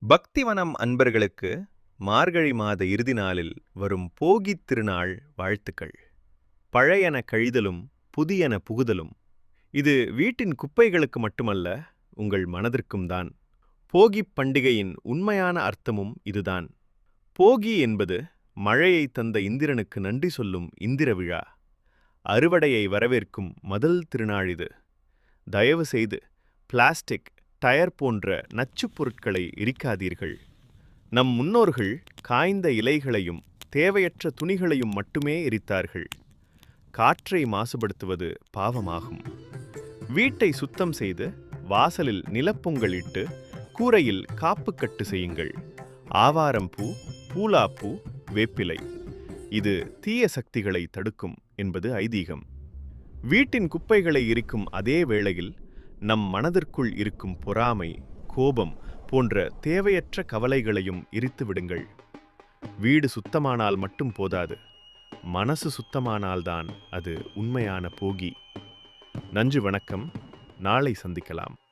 பக்திவனம் அன்பர்களுக்கு மார்கழி மாத இறுதி நாளில் வரும் போகித் திருநாள் வாழ்த்துக்கள். பழையன கழிதலும் புதியன புகுதலும். இது வீட்டின் குப்பைகளுக்கு மட்டுமல்ல, உங்கள் மனதிற்கும் தான். போகிப் பண்டிகையின் உண்மையான அர்த்தமும் இதுதான். போகி என்பது மழையை தந்த இந்திரனுக்கு நன்றி சொல்லும் இந்திர விழா. அறுவடையை வரவேற்கும் முதல் திருநாள் இது. தயவு செய்து பிளாஸ்டிக், டயர் போன்ற நச்சுப் பொருட்களை எரிக்காதீர்கள். நம் முன்னோர்கள் காய்ந்த இலைகளையும் தேவையற்ற துணிகளையும் மட்டுமே எரித்தார்கள். காற்றை மாசுபடுத்துவது பாவமாகும். வீட்டை சுத்தம் செய்து வாசலில் நிலப்பொங்கலிட்டு கூரையில் காப்புக்கட்டு செய்யுங்கள். ஆவாரம் பூ, பூலாப்பூ, வேப்பிலை. இது தீய சக்திகளை தடுக்கும் என்பது ஐதீகம். வீட்டின் குப்பைகளை எரிக்கும் அதே வேளையில் நம் மனதிற்குள் இருக்கும் பொறாமை, கோபம் போன்ற தேவையற்ற கவலைகளையும் எரித்து விடுங்கள். வீடு சுத்தமானால் மட்டும் போதாது, மனசு சுத்தமானால்தான் அது உண்மையான போகி. நன்றி, வணக்கம். நாளை சந்திக்கலாம்.